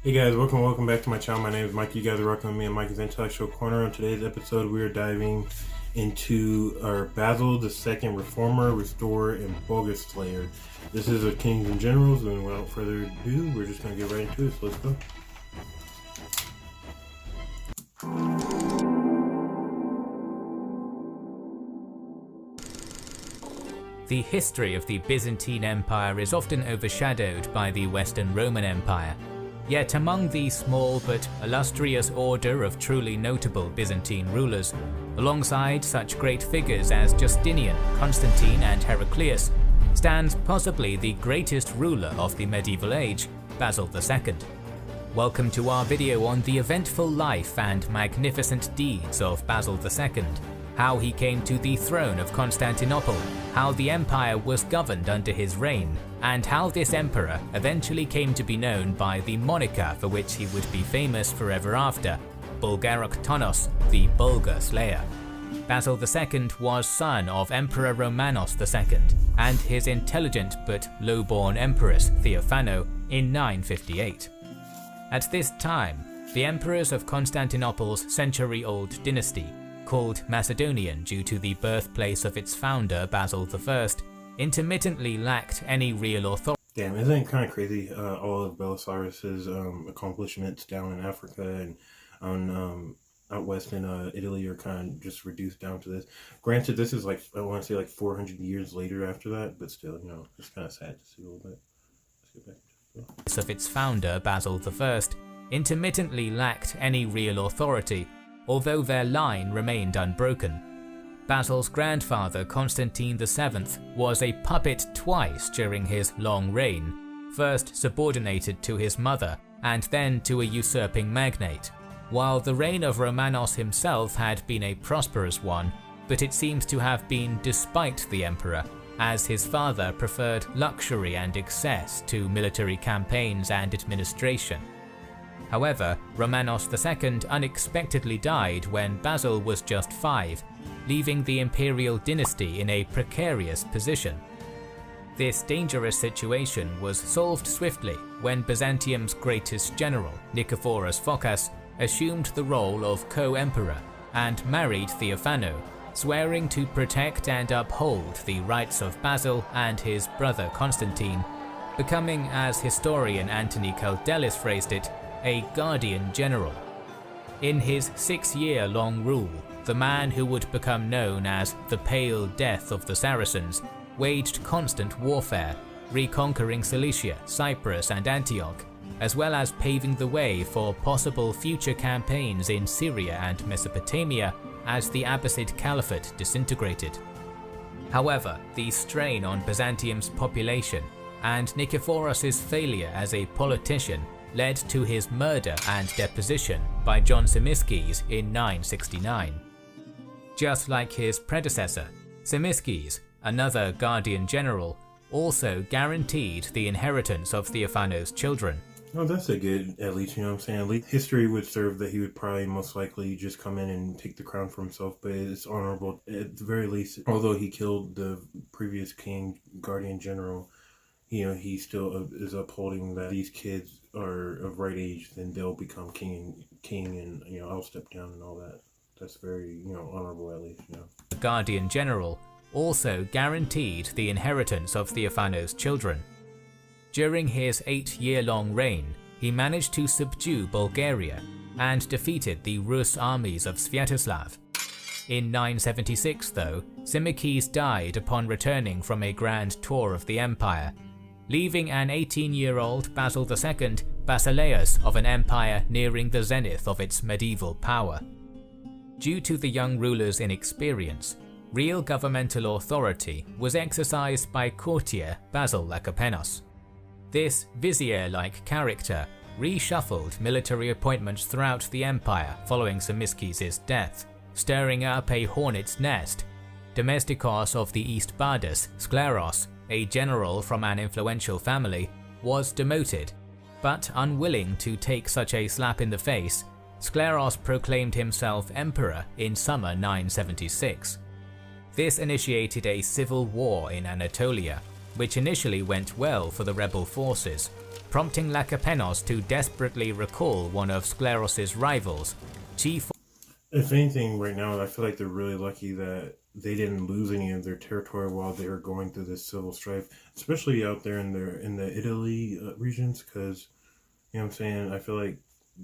Hey guys, welcome back to my channel. My name is Mike. You guys are rocking with me on Mike's Intellectual Corner. On today's episode, we are diving into our Basil II Reformer, Restorer, and Bulgarslayer. This is a Kings and Generals, and without further ado, we're just going to get right into it, so let's go. The history of the Byzantine Empire is often overshadowed by the Western Roman Empire. Yet among the small but illustrious order of truly notable Byzantine rulers, alongside such great figures as Justinian, Constantine and Heraclius, stands possibly the greatest ruler of the medieval age, Basil II. Welcome to our video on the eventful life and magnificent deeds of Basil II, how he came to the throne of Constantinople, how the empire was governed under his reign, and how this emperor eventually came to be known by the moniker for which he would be famous forever after, Bulgaroktonos, the Bulgarslayer. Basil II was son of Emperor Romanos II and his intelligent but low-born empress Theophano in 958. At this time, the emperors of Constantinople's century-old dynasty, called Macedonian due to the birthplace of its founder Basil I, intermittently lacked any real authority. Damn, isn't it kind of crazy? All of Belisarius's accomplishments down in Africa and on out west in Italy are kind of just reduced down to this. Granted, this is like, I want to say like 400 years later after that, but still, you know, it's kind of sad to see a little bit. Let's get back to of its founder Basil I intermittently lacked any real authority, although their line remained unbroken. Basil's grandfather Constantine VII was a puppet twice during his long reign, first subordinated to his mother and then to a usurping magnate, while the reign of Romanos himself had been a prosperous one, but it seems to have been despite the emperor, as his father preferred luxury and excess to military campaigns and administration. However, Romanos II unexpectedly died when Basil was just 5, leaving the imperial dynasty in a precarious position. This dangerous situation was solved swiftly when Byzantium's greatest general, Nicephorus Phocas, assumed the role of co-emperor and married Theophano, swearing to protect and uphold the rights of Basil and his brother Constantine, becoming, as historian Antony Caldelis phrased it, a guardian general. In his 6-year-long rule, the man who would become known as the Pale Death of the Saracens waged constant warfare, reconquering Cilicia, Cyprus and Antioch, as well as paving the way for possible future campaigns in Syria and Mesopotamia as the Abbasid Caliphate disintegrated. However, the strain on Byzantium's population and Nicephorus's failure as a politician led to his murder and deposition by John Tzimiskes in 969. Just like his predecessor, Tzimiskes, another guardian general, also guaranteed the inheritance of Theophano's children. Oh, that's a good, at least, you know what I'm saying? At least history would serve that he would probably most likely just come in and take the crown for himself, but it's honorable at the very least. Although he killed the previous king, guardian general, you know, he still is upholding that these kids are of right age, then they'll become king, and, you know, I'll step down and all that. That's very, you know, honorable at least, you know. The guardian general also guaranteed the inheritance of Theophano's children. During his 8-year-long reign, he managed to subdue Bulgaria and defeated the Rus armies of Sviatoslav. In 976 though, Tzimiskes died upon returning from a grand tour of the empire, leaving an 18-year-old Basil II basileus of an empire nearing the zenith of its medieval power. Due to the young ruler's inexperience, real governmental authority was exercised by courtier Basil Lecapenus. This vizier-like character reshuffled military appointments throughout the empire following Tzimiskes' death, stirring up a hornet's nest. Domestikos of the East Bardas, Skleros, a general from an influential family, was demoted, but unwilling to take such a slap in the face, Skleros proclaimed himself emperor in summer 976. This initiated a civil war in Anatolia, which initially went well for the rebel forces, prompting Lecapenus to desperately recall one of Skleros's rivals, chief. If anything, right now, I feel like they're really lucky that they didn't lose any of their territory while they were going through this civil strife, especially out there in the Italy regions, because, you know what I'm saying, I feel like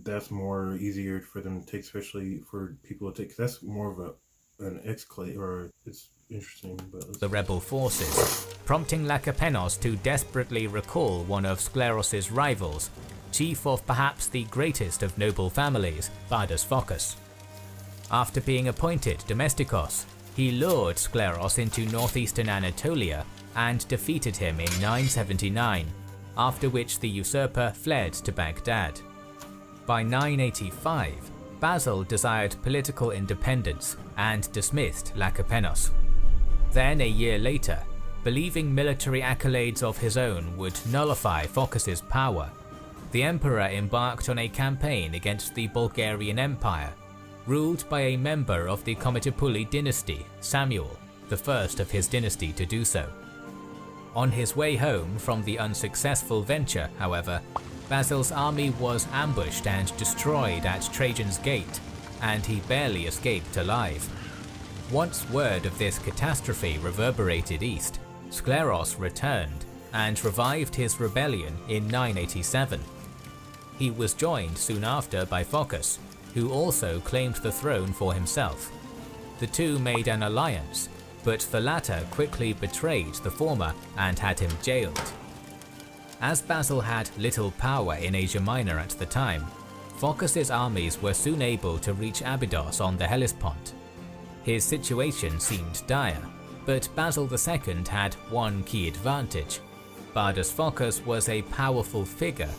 that's more easier for them to take, especially for people to take, 'cause that's more of an exclave, or it's interesting. But the rebel forces, prompting Lecapenus to desperately recall one of Skleros's rivals, chief of perhaps the greatest of noble families, Bardas Phocas. After being appointed Domestikos, he lured Skleros into northeastern Anatolia and defeated him in 979, after which the usurper fled to Baghdad. By 985, Basil desired political independence and dismissed Lecapenus. Then a year later, believing military accolades of his own would nullify Phocas's power, the emperor embarked on a campaign against the Bulgarian Empire, ruled by a member of the Komitopuli dynasty, Samuel, the first of his dynasty to do so. On his way home from the unsuccessful venture, however, Basil's army was ambushed and destroyed at Trajan's Gate, and he barely escaped alive. Once word of this catastrophe reverberated east, Skleros returned and revived his rebellion in 987. He was joined soon after by Phocas, who also claimed the throne for himself. The two made an alliance, but the latter quickly betrayed the former and had him jailed. As Basil had little power in Asia Minor at the time, Phocas's armies were soon able to reach Abydos on the Hellespont. His situation seemed dire, but Basil II had one key advantage. Bardas Phocas was a powerful figure,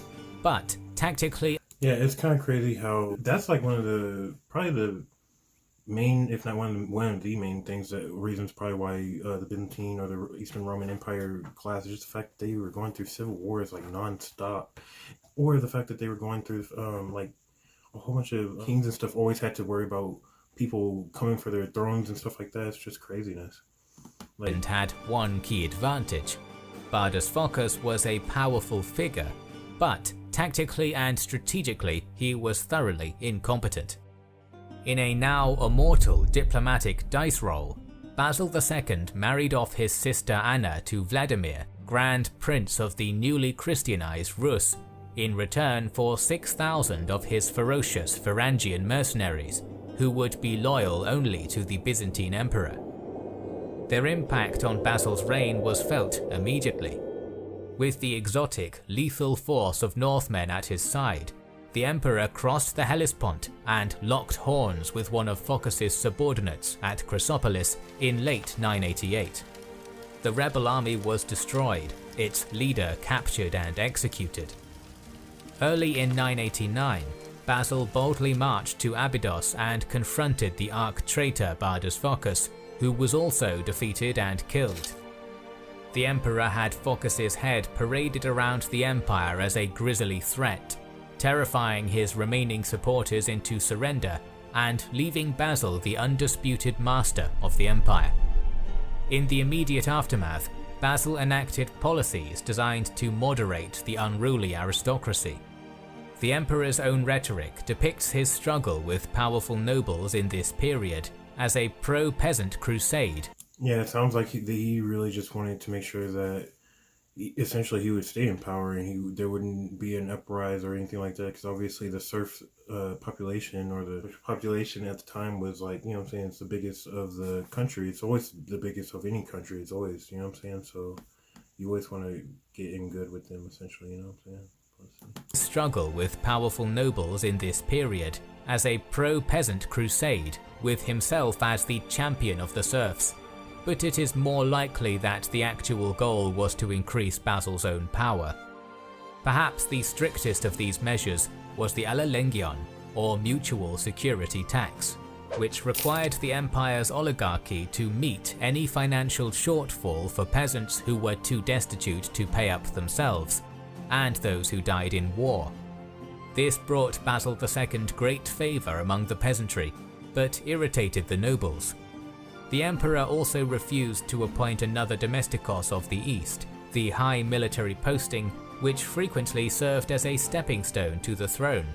but tactically. Yeah, it's kind of crazy how that's like probably the main, if not one of the main reasons probably why the Byzantine or the Eastern Roman Empire collapsed, is just the fact that they were going through civil wars like non-stop, or the fact that they were going through like a whole bunch of kings and stuff always had to worry about people coming for their thrones and stuff like that. It's just craziness. And had one key advantage. Bardas Phocas was a powerful figure, but tactically and strategically he was thoroughly incompetent. In a now immortal diplomatic dice roll, Basil II married off his sister Anna to Vladimir, Grand Prince of the newly Christianized Rus, in return for 6,000 of his ferocious Varangian mercenaries, who would be loyal only to the Byzantine emperor. Their impact on Basil's reign was felt immediately. With the exotic, lethal force of Northmen at his side, the emperor crossed the Hellespont and locked horns with one of Phocas's subordinates at Chrysopolis in late 988. The rebel army was destroyed, its leader captured and executed. Early in 989, Basil boldly marched to Abydos and confronted the arch-traitor Bardas Phocas, who was also defeated and killed. The emperor had Phocas's head paraded around the empire as a grisly threat, terrifying his remaining supporters into surrender and leaving Basil the undisputed master of the empire. In the immediate aftermath, Basil enacted policies designed to moderate the unruly aristocracy. The emperor's own rhetoric depicts his struggle with powerful nobles in this period as a pro-peasant crusade. Yeah, it sounds like he really just wanted to make sure that essentially he would stay in power and there wouldn't be an uprising or anything like that, because obviously the serf population, or the population at the time, was like, you know what I'm saying, it's the biggest of the country. It's always the biggest of any country. It's always, you know what I'm saying, so you always want to get in good with them, essentially, you know what I'm saying. Struggle with powerful nobles in this period as a pro-peasant crusade, with himself as the champion of the serfs. But it is more likely that the actual goal was to increase Basil's own power. Perhaps the strictest of these measures was the Allelengion, or mutual security tax, which required the empire's oligarchy to meet any financial shortfall for peasants who were too destitute to pay up themselves, and those who died in war. This brought Basil II great favour among the peasantry, but irritated the nobles. The emperor also refused to appoint another Domestikos of the East, the high military posting which frequently served as a stepping stone to the throne.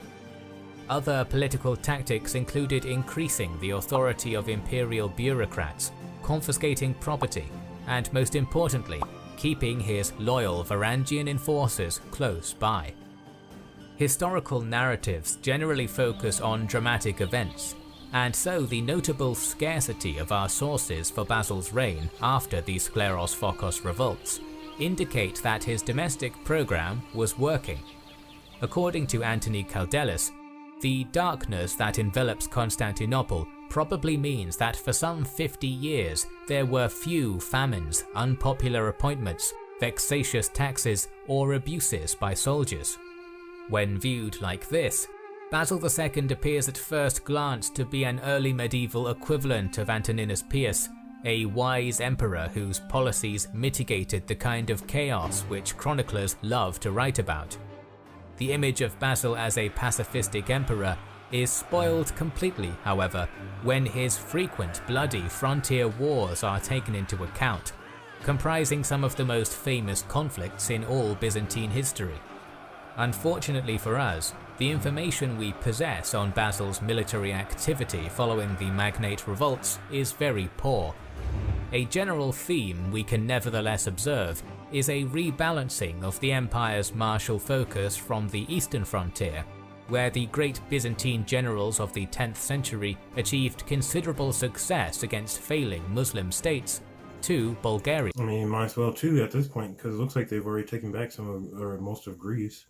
Other political tactics included increasing the authority of imperial bureaucrats, confiscating property, and most importantly, keeping his loyal Varangian enforcers close by. Historical narratives generally focus on dramatic events, and so the notable scarcity of our sources for Basil's reign after the Skleros Phokos revolts indicate that his domestic program was working. According to Anthony Kaldelis, the darkness that envelops Constantinople probably means that for some 50 years there were few famines, unpopular appointments, vexatious taxes, or abuses by soldiers. When viewed like this, Basil II appears at first glance to be an early medieval equivalent of Antoninus Pius, a wise emperor whose policies mitigated the kind of chaos which chroniclers love to write about. The image of Basil as a pacifistic emperor is spoiled completely, however, when his frequent bloody frontier wars are taken into account, comprising some of the most famous conflicts in all Byzantine history. Unfortunately for us, the information we possess on Basil's military activity following the Magnate revolts is very poor. A general theme we can nevertheless observe is a rebalancing of the empire's martial focus from the eastern frontier, where the great Byzantine generals of the 10th century achieved considerable success against failing Muslim states, to Bulgaria. I mean, might as well too at this point, because it looks like they've already taken back some of, or most of Greece.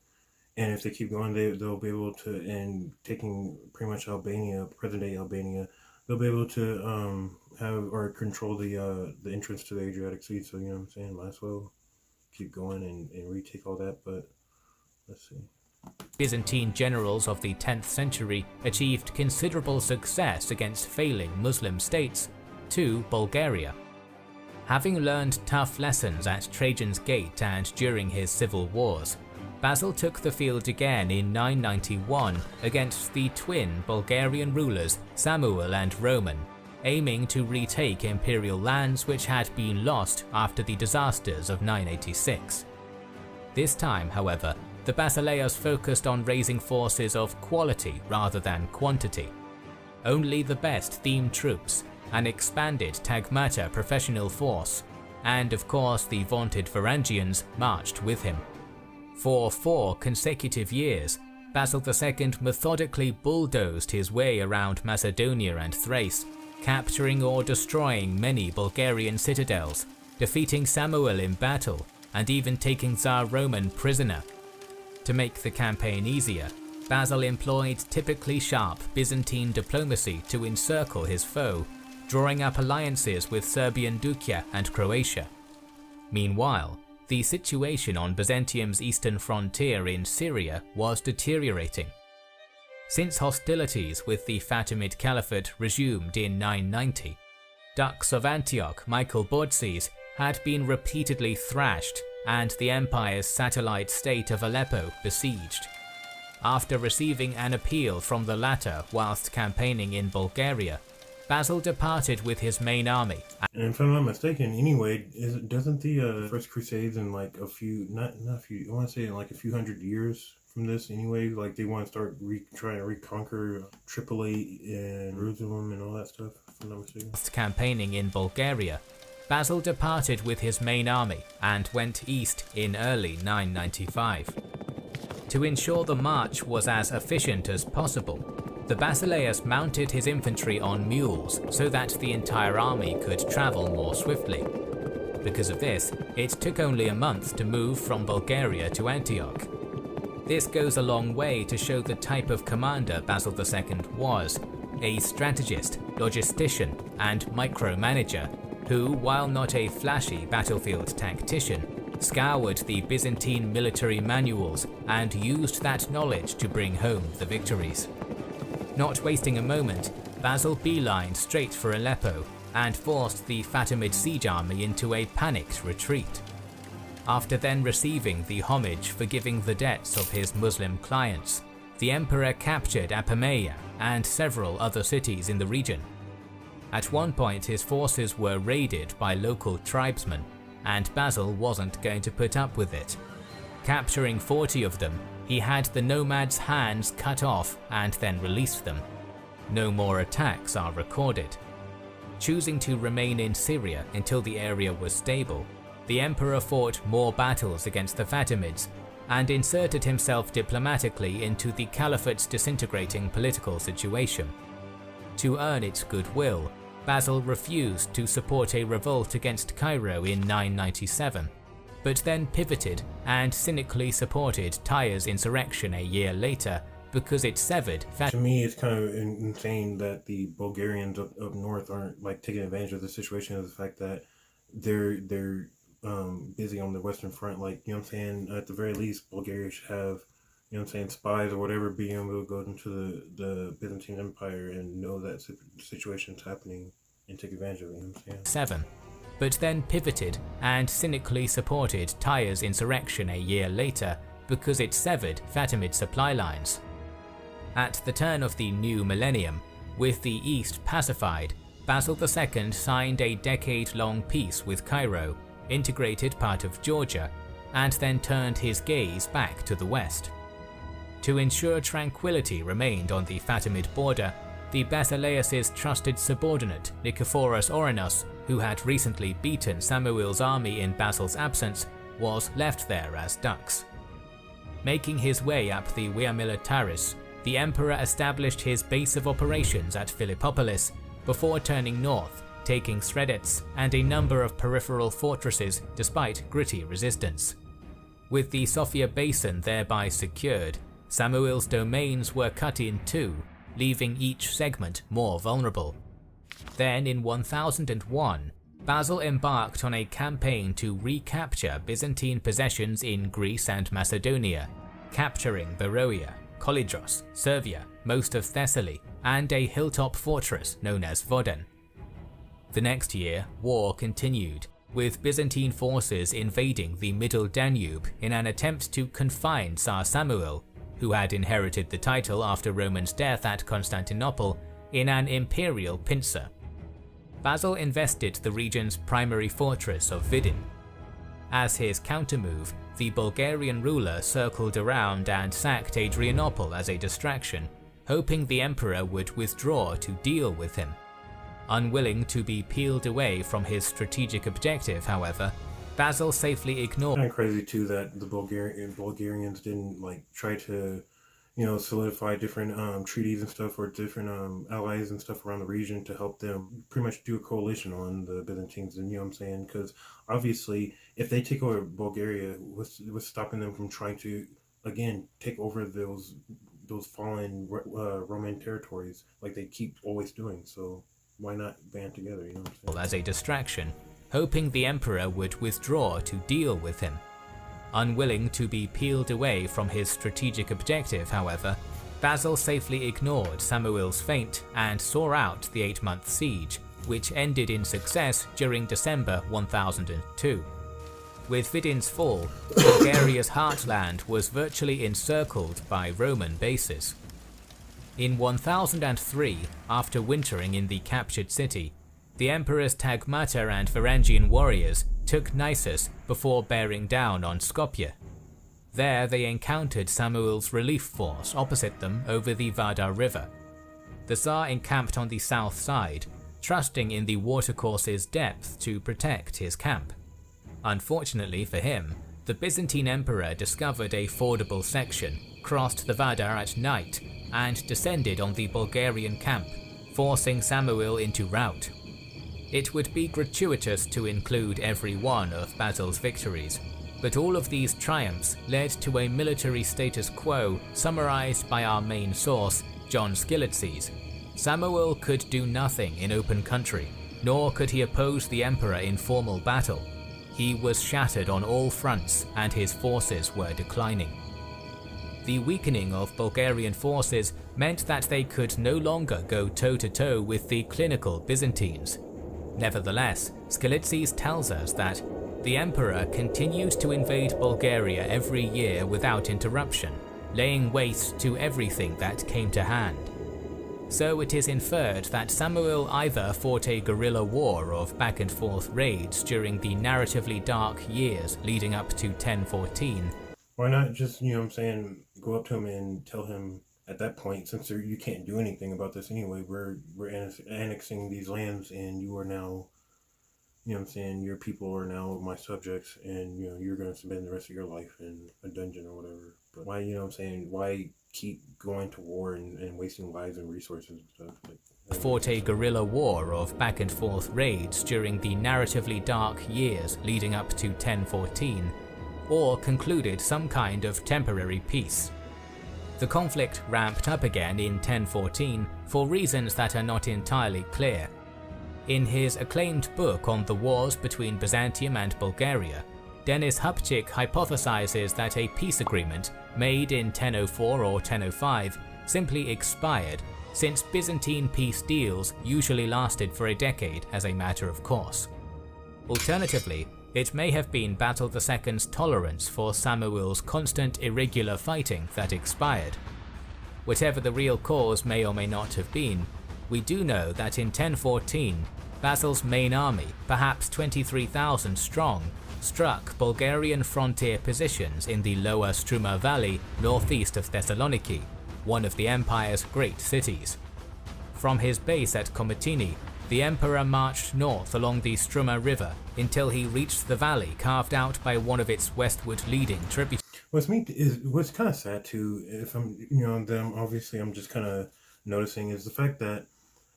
And if they keep going, they'll be able to, and taking pretty much Albania, present-day Albania, they'll be able to have or control the entrance to the Adriatic Sea. So, you know what I'm saying? Might as well keep going and retake all that, but let's see. Byzantine generals of the 10th century achieved considerable success against failing Muslim states, to Bulgaria. Having learned tough lessons at Trajan's Gate and during his civil wars, Basil took the field again in 991 against the twin Bulgarian rulers Samuil and Roman, aiming to retake imperial lands which had been lost after the disasters of 986. This time, however, the Basileus focused on raising forces of quality rather than quantity. Only the best themed troops, an expanded Tagmata professional force, and of course the vaunted Varangians marched with him. For 4 consecutive years, Basil II methodically bulldozed his way around Macedonia and Thrace, capturing or destroying many Bulgarian citadels, defeating Samuil in battle, and even taking Tsar Roman prisoner. To make the campaign easier, Basil employed typically sharp Byzantine diplomacy to encircle his foe, drawing up alliances with Serbian Dukia and Croatia. Meanwhile, the situation on Byzantium's eastern frontier in Syria was deteriorating. Since hostilities with the Fatimid Caliphate resumed in 990, Dux of Antioch Michael Bordzis had been repeatedly thrashed and the empire's satellite state of Aleppo besieged. After receiving an appeal from the latter whilst campaigning in Bulgaria, Basil departed with his main army. And if I'm not mistaken, anyway, doesn't the First Crusades in like a few, not a few, I want to say in like a few hundred years from this anyway, like they want to start trying to reconquer Tripoli and Jerusalem and all that stuff, if I'm not mistaken. Whilst campaigning in Bulgaria, Basil departed with his main army and went east in early 995. To ensure the march was as efficient as possible, the Basileus mounted his infantry on mules so that the entire army could travel more swiftly. Because of this, it took only a month to move from Bulgaria to Antioch. This goes a long way to show the type of commander Basil II was, a strategist, logistician, and micromanager who, while not a flashy battlefield tactician, scoured the Byzantine military manuals and used that knowledge to bring home the victories. Not wasting a moment, Basil beelined straight for Aleppo and forced the Fatimid siege army into a panicked retreat. After then receiving the homage forgiving the debts of his Muslim clients, the emperor captured Apamea and several other cities in the region. At one point his forces were raided by local tribesmen, and Basil wasn't going to put up with it. Capturing 40 of them, he had the nomads' hands cut off and then released them. No more attacks are recorded. Choosing to remain in Syria until the area was stable, the emperor fought more battles against the Fatimids and inserted himself diplomatically into the caliphate's disintegrating political situation. To earn its goodwill, Basil refused to support a revolt against Cairo in 997, but then pivoted and cynically supported Tyre's insurrection a year later because it severed. To me, it's kind of insane that the Bulgarians up north aren't like taking advantage of the situation, of the fact that they're busy on the Western Front. Like, you know what I'm saying? At the very least, Bulgaria should have, you know what I'm saying, spies or whatever being able to go into the Byzantine Empire and know that situation's happening and take advantage of it, you know what I'm saying? 7, but then pivoted and cynically supported Tyre's insurrection a year later because it severed Fatimid supply lines. At the turn of the new millennium, with the East pacified, Basil II signed a decade-long peace with Cairo, integrated part of Georgia, and then turned his gaze back to the west. To ensure tranquility remained on the Fatimid border, the Basileus' trusted subordinate Nicephorus Orenos, who had recently beaten Samuil's army in Basil's absence, was left there as dux. Making his way up the Via Militaris, the emperor established his base of operations at Philippopolis before turning north, taking Sredets and a number of peripheral fortresses despite gritty resistance. With the Sofia basin thereby secured, Samuil's domains were cut in two, leaving each segment more vulnerable. Then in 1001, Basil embarked on a campaign to recapture Byzantine possessions in Greece and Macedonia, capturing Beroea, Kolydros, Servia, most of Thessaly, and a hilltop fortress known as Vodden. The next year, war continued, with Byzantine forces invading the Middle Danube in an attempt to confine Tsar Samuil, who had inherited the title after Roman's death at Constantinople, in an imperial pincer. Basil invested the region's primary fortress of Vidin. As his countermove, the Bulgarian ruler circled around and sacked Adrianople as a distraction, hoping the emperor would withdraw to deal with him. Unwilling to be peeled away from his strategic objective, however, Basil safely ignored. Kind of crazy too that the Bulgarians didn't like try to, you know, solidify different treaties and stuff, or different allies and stuff around the region to help them pretty much do a coalition on the Byzantines. And you know what I'm saying? Because obviously, if they take over Bulgaria, what's stopping them from trying to again take over those fallen Roman territories like they keep always doing? So why not band together? You know what I'm saying? As a distraction, hoping the emperor would withdraw to deal with him. Unwilling to be peeled away from his strategic objective, however, Basil safely ignored Samuil's feint and saw out the 8-month siege, which ended in success during December 1002. With Vidin's fall, Bulgaria's heartland was virtually encircled by Roman bases. In 1003, after wintering in the captured city, the emperors Tagmata and Varangian warriors took Nisus before bearing down on Skopje. There they encountered Samuil's relief force opposite them over the Vardar River. The Tsar encamped on the south side, trusting in the watercourse's depth to protect his camp. Unfortunately for him, the Byzantine emperor discovered a fordable section, crossed the Vardar at night, and descended on the Bulgarian camp, forcing Samuil into rout. It would be gratuitous to include every one of Basil's victories, but all of these triumphs led to a military status quo summarized by our main source, John Skilitzes. Samuil could do nothing in open country, nor could he oppose the emperor in formal battle. He was shattered on all fronts and his forces were declining. The weakening of Bulgarian forces meant that they could no longer go toe-to-toe with the clinical Byzantines. Nevertheless, Skilitzes tells us that the emperor continued to invade Bulgaria every year without interruption, laying waste to everything that came to hand. So it is inferred that Samuil either fought a guerrilla war of back-and-forth raids during the narratively dark years leading up to 1014, Why not just, you know what I'm saying, go up to him and tell him at that point, since you can't do anything about this anyway, we're annexing these lands, and you are now, you know what I'm saying, your people are now my subjects, and you know you're gonna spend the rest of your life in a dungeon or whatever. But why, you know what I'm saying, why keep going to war and wasting lives and resources and stuff? Like, Fought a guerrilla war of back and forth raids during the narratively dark years leading up to 1014, or concluded some kind of temporary peace. The conflict ramped up again in 1014 for reasons that are not entirely clear. In his acclaimed book on the wars between Byzantium and Bulgaria, Denis Hupchik hypothesizes that a peace agreement made in 1004 or 1005 simply expired, since Byzantine peace deals usually lasted for a decade as a matter of course. Alternatively, it may have been Basil II's tolerance for Samuil's constant irregular fighting that expired. Whatever the real cause may or may not have been, we do know that in 1014, Basil's main army, perhaps 23,000 strong, struck Bulgarian frontier positions in the lower Struma Valley northeast of Thessaloniki, one of the empire's great cities. From his base at Komitini, the emperor marched north along the Struma River until he reached the valley carved out by one of its westward leading tributaries. What's kind of sad too, if I'm, you know, them obviously I'm just kind of noticing, is the fact that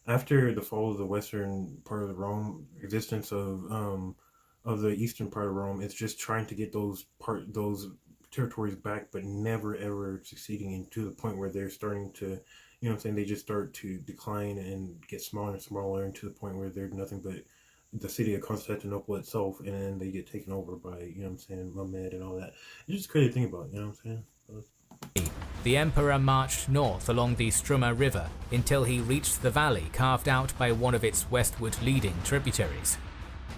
after the fall of the western part of the Rome, existence of the eastern part of Rome, it's just trying to get those territories back, but never ever succeeding, and to the point where they're starting to, you know what I'm saying, they just start to decline and get smaller and smaller, and to the point where they're nothing but the city of Constantinople itself, and then they get taken over by, you know what I'm saying, Mehmed and all that. It's just crazy to think about, you know what I'm saying? The emperor marched north along the Struma River until he reached the valley carved out by one of its westward leading tributaries.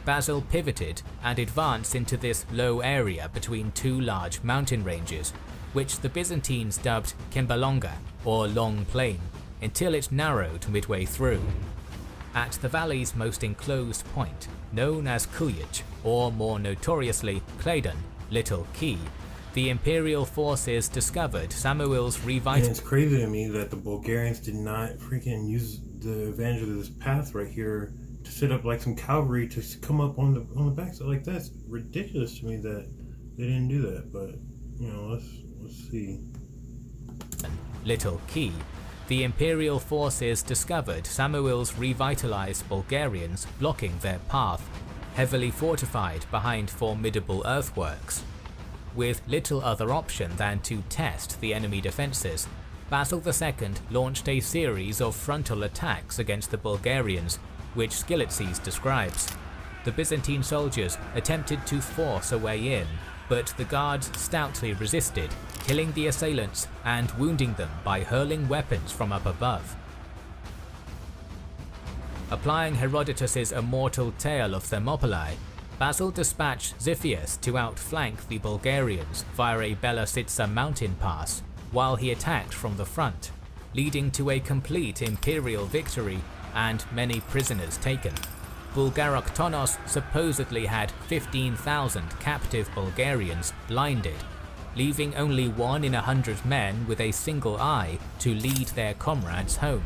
Basil pivoted and advanced into this low area between two large mountain ranges, which the Byzantines dubbed Kimbalonga, or Long Plain, until it narrowed midway through. At the valley's most enclosed point, known as Kuyaj, or more notoriously Claydon, Little Key, the imperial forces discovered Samuil's And it's crazy to me that the Bulgarians did not freaking use the advantage of this path right here to set up like some cavalry to come up on the backside. Like, that's ridiculous to me that they didn't do that. But you know, let's see. Little Key, the imperial forces discovered Samuil's revitalized Bulgarians blocking their path, heavily fortified behind formidable earthworks. With little other option than to test the enemy defences, Basil II launched a series of frontal attacks against the Bulgarians, which Skilitzes describes. The Byzantine soldiers attempted to force a way in, but the guards stoutly resisted, killing the assailants and wounding them by hurling weapons from up above. Applying Herodotus's immortal tale of Thermopylae, Basil dispatched Xiphias to outflank the Bulgarians via a Belasitsa mountain pass, while he attacked from the front, leading to a complete imperial victory and many prisoners taken. Bulgaroktonos supposedly had 15,000 captive Bulgarians blinded, leaving only 1 in 100 men with a single eye to lead their comrades home.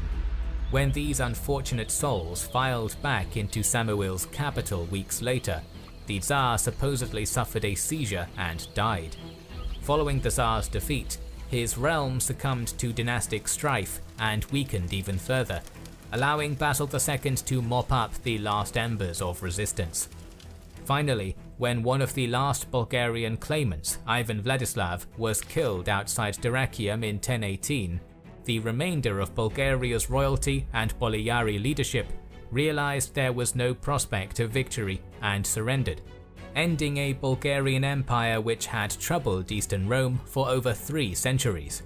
When these unfortunate souls filed back into Samuil's capital weeks later, the Tsar supposedly suffered a seizure and died. Following the Tsar's defeat, his realm succumbed to dynastic strife and weakened even further, allowing Basil II to mop up the last embers of resistance. Finally, when one of the last Bulgarian claimants, Ivan Vladislav, was killed outside Dyrrhachium in 1018, the remainder of Bulgaria's royalty and Bolyari leadership realized there was no prospect of victory and surrendered, ending a Bulgarian empire which had troubled Eastern Rome for over 3 centuries.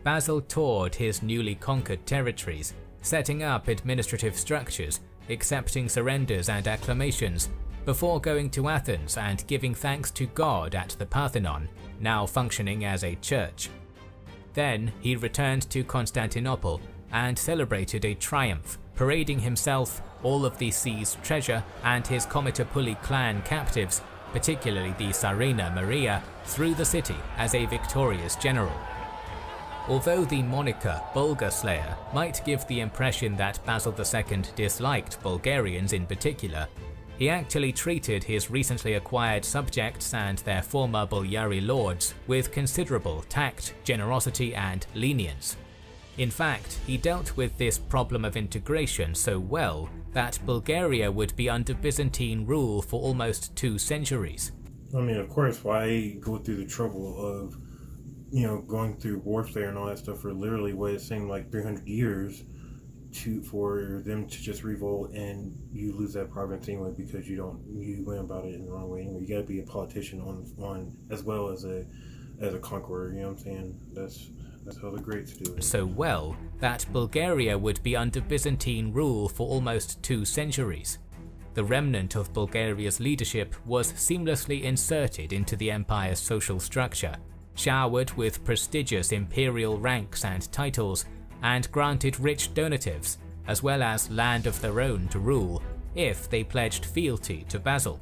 Basil toured his newly conquered territories, setting up administrative structures, accepting surrenders and acclamations, before going to Athens and giving thanks to God at the Parthenon, now functioning as a church. Then he returned to Constantinople and celebrated a triumph, parading himself, all of the sea's treasure, and his Komitopuli clan captives particularly the Tsarina Maria, through the city as a victorious general. Although the moniker Bulgarslayer might give the impression that Basil II disliked Bulgarians in particular, he actually treated his recently acquired subjects and their former Boyari lords with considerable tact, generosity and lenience. In fact, he dealt with this problem of integration so well that Bulgaria would be under Byzantine rule for almost 2 centuries. I mean, of course, why go through the trouble of, going through warfare and all that stuff for literally what it seemed like 300 years for them to just revolt and you lose that province anyway because you went about it in the wrong way anyway. You got to be a politician on as well as a conqueror. You know what I'm saying? That's how the greats do it. So well that Bulgaria would be under Byzantine rule for almost 2 centuries. The remnant of Bulgaria's leadership was seamlessly inserted into the empire's social structure, showered with prestigious imperial ranks and titles, and granted rich donatives, as well as land of their own to rule, if they pledged fealty to Basil.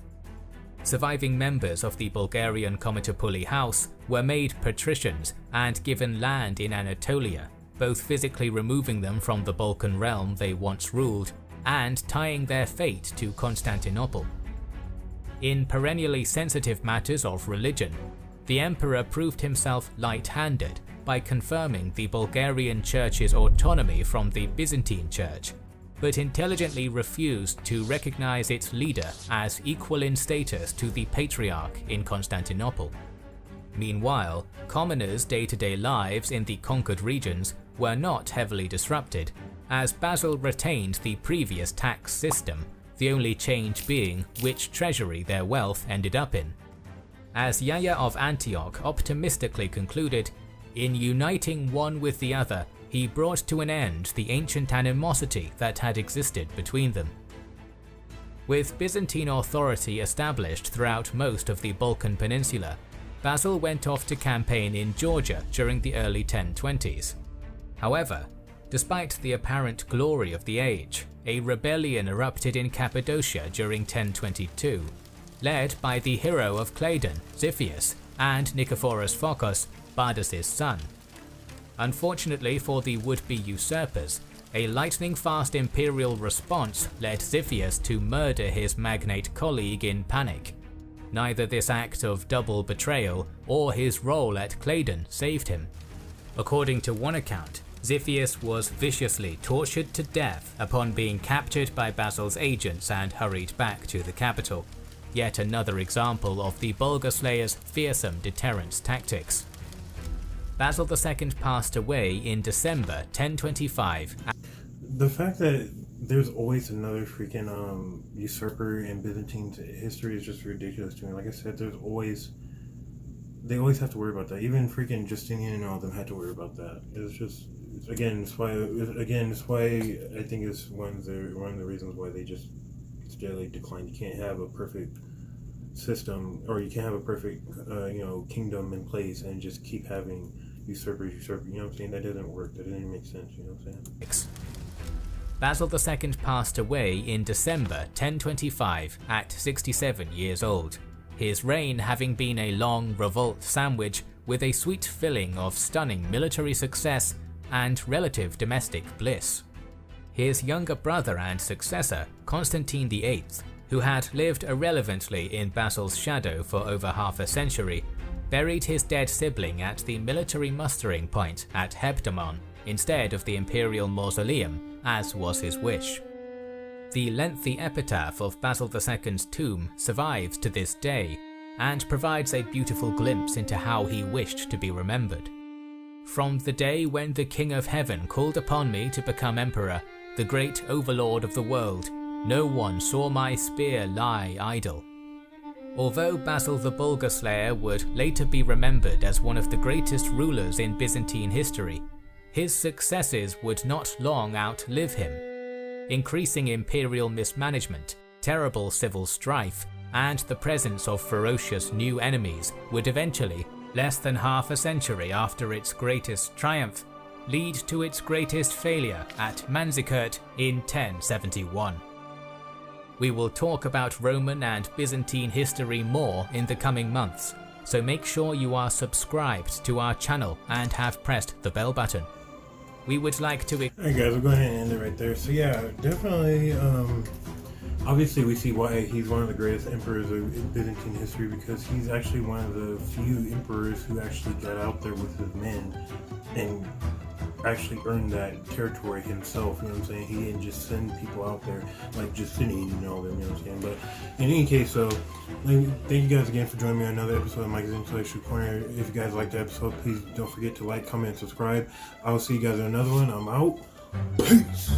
Surviving members of the Bulgarian Komitopuli house were made patricians and given land in Anatolia, both physically removing them from the Balkan realm they once ruled, and tying their fate to Constantinople. In perennially sensitive matters of religion, the emperor proved himself light-handed by confirming the Bulgarian church's autonomy from the Byzantine church, but intelligently refused to recognize its leader as equal in status to the patriarch in Constantinople. Meanwhile, commoners' day-to-day lives in the conquered regions were not heavily disrupted, as Basil retained the previous tax system, the only change being which treasury their wealth ended up in. As Yahya of Antioch optimistically concluded, in uniting one with the other, he brought to an end the ancient animosity that had existed between them. With Byzantine authority established throughout most of the Balkan Peninsula, Basil went off to campaign in Georgia during the early 1020s. However, despite the apparent glory of the age, a rebellion erupted in Cappadocia during 1022, led by the hero of Claydon, Xiphias, and Nicephorus Phocas, Bardas's son. Unfortunately for the would-be usurpers, a lightning-fast imperial response led Xiphias to murder his magnate colleague in panic. Neither this act of double betrayal or his role at Claydon saved him. According to one account, Xiphias was viciously tortured to death upon being captured by Basil's agents and hurried back to the capital. Yet another example of the Bulgarslayer's fearsome deterrence tactics. Basil II passed away in December 1025. The fact that there's always another freaking usurper in Byzantine history is just ridiculous to me. Like I said, they always have to worry about that. Even freaking Justinian and all of them had to worry about that. It's just it's why I think it's one of the reasons why they just steadily decline. You can't have a perfect system, or you can't have a perfect kingdom in place and just keep having usurpers. You know what I'm saying? That doesn't work. That doesn't make sense. You know what I'm saying? Basil II passed away in December 1025 at 67 years old, his reign having been a long revolt sandwich with a sweet filling of stunning military success and relative domestic bliss. His younger brother and successor, Constantine VIII, who had lived irrelevantly in Basil's shadow for over half a century, buried his dead sibling at the military mustering point at Hebdomon instead of the imperial mausoleum, as was his wish. The lengthy epitaph of Basil II's tomb survives to this day and provides a beautiful glimpse into how he wished to be remembered. From the day when the King of Heaven called upon me to become emperor, the great overlord of the world, no one saw my spear lie idle. Although Basil the Bulgarslayer would later be remembered as one of the greatest rulers in Byzantine history, his successes would not long outlive him. Increasing imperial mismanagement, terrible civil strife, and the presence of ferocious new enemies would eventually, less than half a century after its greatest triumph, lead to its greatest failure at Manzikert in 1071. We will talk about Roman and Byzantine history more in the coming months, so make sure you are subscribed to our channel and have pressed the bell button. We would like to... Alright guys, we'll go ahead and end it right there. So yeah, definitely, obviously we see why he's one of the greatest emperors of Byzantine history, because he's actually one of the few emperors who actually got out there with his men and actually earned that territory himself, you know what I'm saying? He didn't just send people out there like Justinian and all them, you know what I'm saying? But in any case, so thank you guys again for joining me on another episode of Mike's Intellectual Corner. If you guys liked the episode, please don't forget to like, comment, and subscribe. I will see you guys in another one. I'm out. Peace.